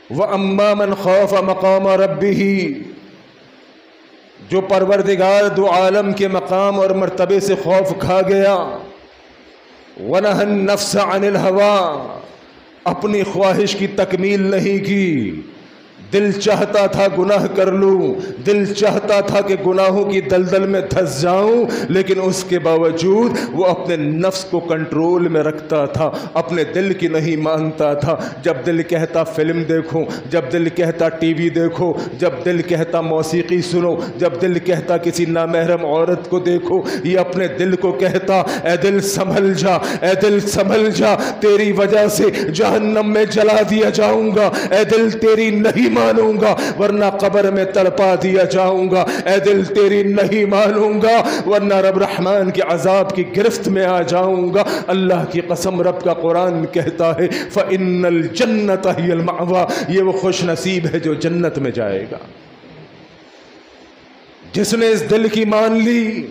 وَأَمَّا مَنْ خَافَ مَقَامَ رَبِّهِ، جو پروردگار دو عالم کے مقام اور مرتبے سے خوف کھا گیا، وَنَهَى النَّفْسَ عَنِ الْهَوَىٰ، اپنی خواہش کی تکمیل نہیں کی، دل چاہتا تھا گناہ کر لوں، دل چاہتا تھا کہ گناہوں کی دلدل میں دھس جاؤں، لیکن اس کے باوجود وہ اپنے نفس کو کنٹرول میں رکھتا تھا، اپنے دل کی نہیں مانتا تھا۔ جب دل کہتا فلم دیکھو، جب دل کہتا ٹی وی دیکھو، جب دل کہتا موسیقی سنو، جب دل کہتا کسی نامحرم عورت کو دیکھو، یہ اپنے دل کو کہتا اے دل سنبھل جا، اے دل سنبھل جا، تیری وجہ سے جہنم میں جلا دیا جاؤں گا، اے دل تیری نہیں مانوں گا ورنہ قبر میں تڑپا دیا جاؤں گا، اے دل تیری نہیں مانوں گا ورنہ رب رحمان کے عذاب کی گرفت میں آ جاؤں گا۔ اللہ کی قسم، رب کا قرآن کہتا ہے فَإِنَّ الْجَنَّةَ هِيَ الْمَأْوَىٰ، یہ وہ خوش نصیب ہے جو جنت میں جائے گا۔ جس نے اس دل کی مان لی،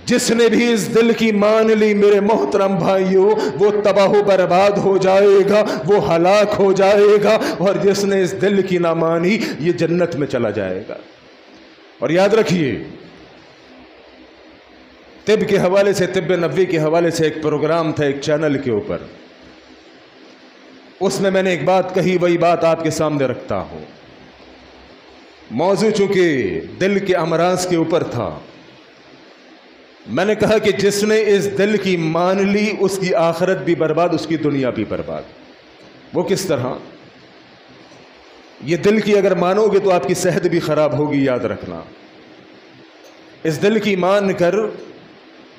جس نے بھی اس دل کی مان لی میرے محترم بھائیوں، وہ تباہ و برباد ہو جائے گا، وہ ہلاک ہو جائے گا، اور جس نے اس دل کی نہ مانی یہ جنت میں چلا جائے گا۔ اور یاد رکھیے، طب کے حوالے سے، طب نبوی کے حوالے سے ایک پروگرام تھا ایک چینل کے اوپر، اس میں نے ایک بات کہی، وہی بات آپ کے سامنے رکھتا ہوں۔ موضوع چونکہ دل کے امراض کے اوپر تھا، میں نے کہا کہ جس نے اس دل کی مان لی اس کی آخرت بھی برباد، اس کی دنیا بھی برباد۔ وہ کس طرح؟ یہ دل کی اگر مانو گے تو آپ کی صحت بھی خراب ہوگی، یاد رکھنا۔ اس دل کی مان کر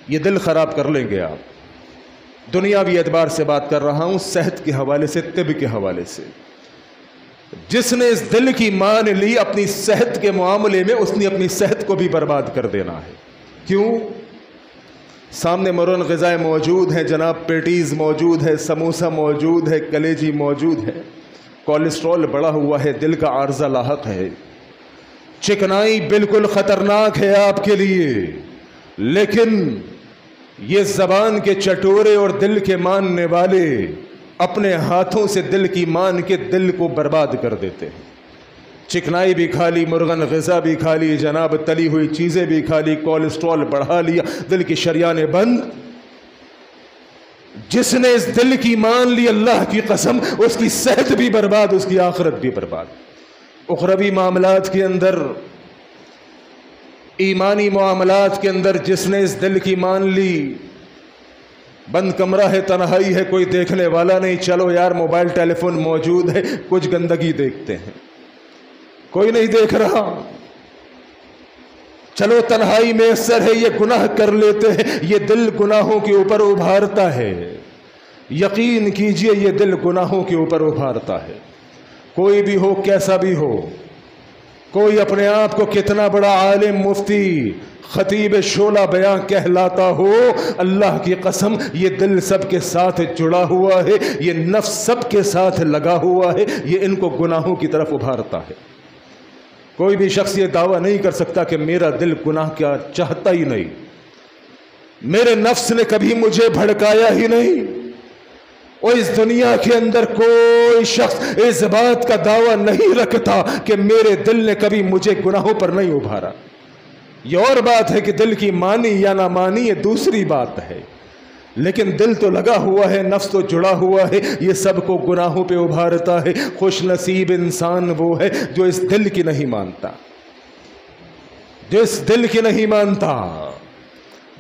یہ دل خراب کر لیں گے آپ۔ دنیاوی اعتبار سے بات کر رہا ہوں، صحت کے حوالے سے، طب کے حوالے سے۔ جس نے اس دل کی مان لی اپنی صحت کے معاملے میں، اس نے اپنی صحت کو بھی برباد کر دینا ہے۔ کیوں؟ سامنے مرون غذائیں موجود ہیں جناب، پیٹیز موجود ہے، سموسہ موجود ہے، کلیجی موجود ہے، کولیسٹرول بڑھا ہوا ہے، دل کا عارضہ لاحق ہے، چکنائی بالکل خطرناک ہے آپ کے لیے، لیکن یہ زبان کے چٹورے اور دل کے ماننے والے اپنے ہاتھوں سے دل کی مان کے دل کو برباد کر دیتے ہیں۔ چکنائی بھی کھا لی، مرغن غذا بھی کھا لی جناب، تلی ہوئی چیزیں بھی کھا لی، کولیسٹرول بڑھا لیا، دل کی شریانیں بند۔ جس نے اس دل کی مان لی، اللہ کی قسم، اس کی صحت بھی برباد، اس کی آخرت بھی برباد۔ اخروی معاملات کے اندر، ایمانی معاملات کے اندر جس نے اس دل کی مان لی، بند کمرہ ہے، تنہائی ہے، کوئی دیکھنے والا نہیں، چلو یار موبائل ٹیلی فون موجود ہے، کچھ گندگی دیکھتے ہیں، کوئی نہیں دیکھ رہا، چلو تنہائی میں اثر ہے، یہ گناہ کر لیتے ہیں۔ یہ دل گناہوں کے اوپر ابھارتا ہے، یقین کیجئے یہ دل گناہوں کے اوپر ابھارتا ہے۔ کوئی بھی ہو، کیسا بھی ہو، کوئی اپنے آپ کو کتنا بڑا عالم، مفتی، خطیب شعلہ بیان کہلاتا ہو، اللہ کی قسم یہ دل سب کے ساتھ جڑا ہوا ہے، یہ نفس سب کے ساتھ لگا ہوا ہے، یہ ان کو گناہوں کی طرف ابھارتا ہے۔ کوئی بھی شخص یہ دعویٰ نہیں کر سکتا کہ میرا دل گناہ کیا چاہتا ہی نہیں، میرے نفس نے کبھی مجھے بھڑکایا ہی نہیں، اور اس دنیا کے اندر کوئی شخص اس بات کا دعویٰ نہیں رکھتا کہ میرے دل نے کبھی مجھے گناہوں پر نہیں ابھارا۔ یہ اور بات ہے کہ دل کی مانی یا نہ مانی، یہ دوسری بات ہے، لیکن دل تو لگا ہوا ہے، نفس تو جڑا ہوا ہے، یہ سب کو گناہوں پہ ابھارتا ہے۔ خوش نصیب انسان وہ ہے جو اس دل کی نہیں مانتا، جو اس دل کی نہیں مانتا۔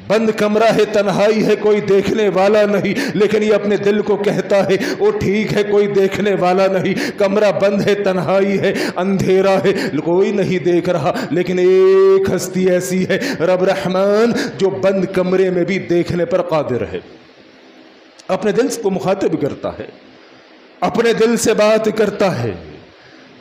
بند کمرہ ہے، تنہائی ہے، کوئی دیکھنے والا نہیں، لیکن یہ اپنے دل کو کہتا ہے وہ ٹھیک ہے، کوئی دیکھنے والا نہیں، کمرہ بند ہے، تنہائی ہے، اندھیرا ہے، کوئی نہیں دیکھ رہا، لیکن ایک ہستی ایسی ہے رب رحمان جو بند کمرے میں بھی دیکھنے پر قادر ہے۔ اپنے دل کو مخاطب کرتا ہے، اپنے دل سے بات کرتا ہے۔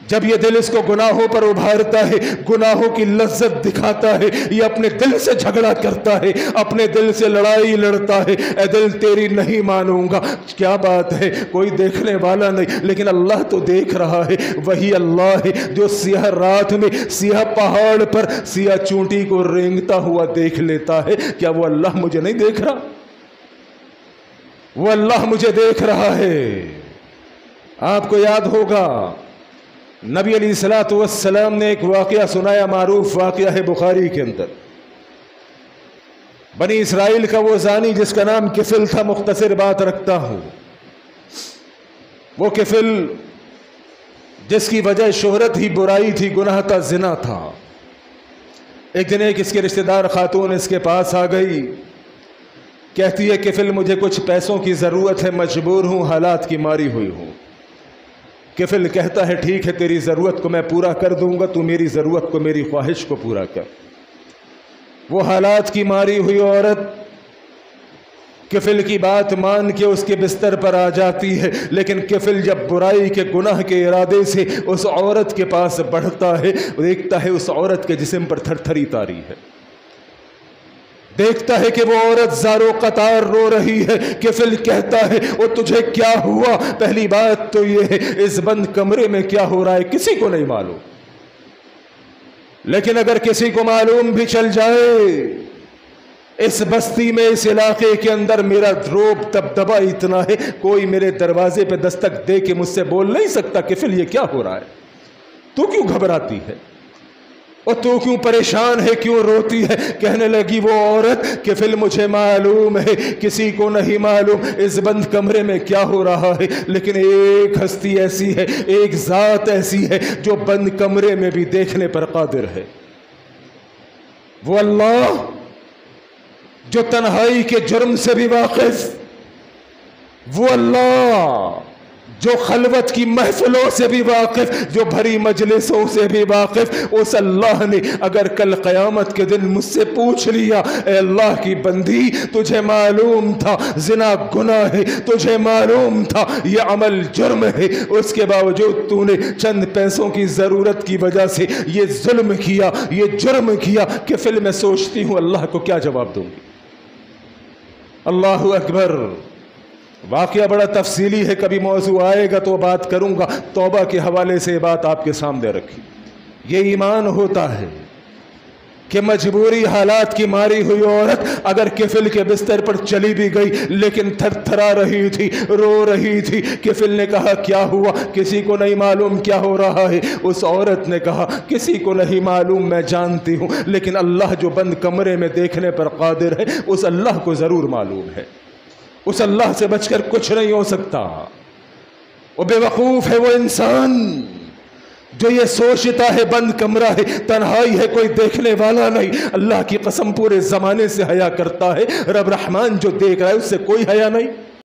جب یہ دل اس کو گناہوں پر ابھارتا ہے، گناہوں کی لذت دکھاتا ہے، یہ اپنے دل سے جھگڑا کرتا ہے، اپنے دل سے لڑائی لڑتا ہے، اے دل تیری نہیں مانوں گا۔ کیا بات ہے، کوئی دیکھنے والا نہیں، لیکن اللہ تو دیکھ رہا ہے۔ وہی اللہ ہے جو سیاہ رات میں سیاہ پہاڑ پر سیاہ چونٹی کو رینگتا ہوا دیکھ لیتا ہے۔ کیا وہ اللہ مجھے نہیں دیکھ رہا؟ وہ اللہ مجھے دیکھ رہا ہے۔ آپ کو یاد ہوگا نبی علیہ الصلوۃ والسلام نے ایک واقعہ سنایا، معروف واقعہ ہے بخاری کے اندر۔ بنی اسرائیل کا وہ زانی جس کا نام کفل تھا، مختصر بات رکھتا ہوں، وہ کفل جس کی وجہ شہرت ہی برائی تھی، گناہ تھا، زنا تھا۔ ایک دن ایک اس کے رشتہ دار خاتون اس کے پاس آ گئی، کہتی ہے کفل مجھے کچھ پیسوں کی ضرورت ہے، مجبور ہوں، حالات کی ماری ہوئی ہوں۔ کفل کہتا ہے ٹھیک ہے، تیری ضرورت کو میں پورا کر دوں گا، تو میری ضرورت کو، میری خواہش کو پورا کر۔ وہ حالات کی ماری ہوئی عورت کفل کی بات مان کے اس کے بستر پر آ جاتی ہے، لیکن کفل جب برائی کے گناہ کے ارادے سے اس عورت کے پاس بڑھتا ہے، دیکھتا ہے اس عورت کے جسم پر تھر تھری تاری ہے، دیکھتا ہے کہ وہ عورت زارو قطار رو رہی ہے۔ کفل کہتا ہے وہ تجھے کیا ہوا؟ پہلی بات تو یہ ہے اس بند کمرے میں کیا ہو رہا ہے کسی کو نہیں معلوم، لیکن اگر کسی کو معلوم بھی چل جائے، اس بستی میں، اس علاقے کے اندر میرا روب دبدبا اتنا ہے، کوئی میرے دروازے پہ دستک دے کے مجھ سے بول نہیں سکتا کفل یہ کیا ہو رہا ہے، تو کیوں گھبراتی ہے اور تو کیوں پریشان ہے، کیوں روتی ہے؟ کہنے لگی وہ عورت کفل مجھے معلوم ہے، کسی کو نہیں معلوم اس بند کمرے میں کیا ہو رہا ہے، لیکن ایک ہستی ایسی ہے، ایک ذات ایسی ہے جو بند کمرے میں بھی دیکھنے پر قادر ہے، وہ اللہ جو تنہائی کے جرم سے بھی واقف، وہ اللہ جو خلوت کی محفلوں سے بھی واقف، جو بھری مجلسوں سے بھی واقف، اس اللہ نے اگر کل قیامت کے دن مجھ سے پوچھ لیا اے اللہ کی بندی تجھے معلوم تھا زنا گناہ ہے، تجھے معلوم تھا یہ عمل جرم ہے، اس کے باوجود تو نے چند پیسوں کی ضرورت کی وجہ سے یہ ظلم کیا، یہ جرم کیا، کہ پھر میں سوچتی ہوں اللہ کو کیا جواب دوں گی۔ اللہ اکبر۔ واقعہ بڑا تفصیلی ہے، کبھی موضوع آئے گا تو بات کروں گا، توبہ کے حوالے سے یہ بات آپ کے سامنے رکھی۔ یہ ایمان ہوتا ہے کہ مجبوری حالات کی ماری ہوئی عورت اگر کفل کے بستر پر چلی بھی گئی لیکن تھر تھرا رہی تھی، رو رہی تھی۔ کفل نے کہا کیا ہوا؟ کسی کو نہیں معلوم کیا ہو رہا ہے۔ اس عورت نے کہا کسی کو نہیں معلوم، میں جانتی ہوں، لیکن اللہ جو بند کمرے میں دیکھنے پر قادر ہے اس اللہ کو ضرور معلوم ہے، اس اللہ سے بچ کر کچھ نہیں ہو سکتا۔ وہ بے وقوف ہے وہ انسان جو یہ سوچتا ہے بند کمرہ ہے، تنہائی ہے، کوئی دیکھنے والا نہیں۔ اللہ کی قسم پورے زمانے سے حیا کرتا ہے، رب رحمان جو دیکھ رہا ہے اس سے کوئی حیا نہیں۔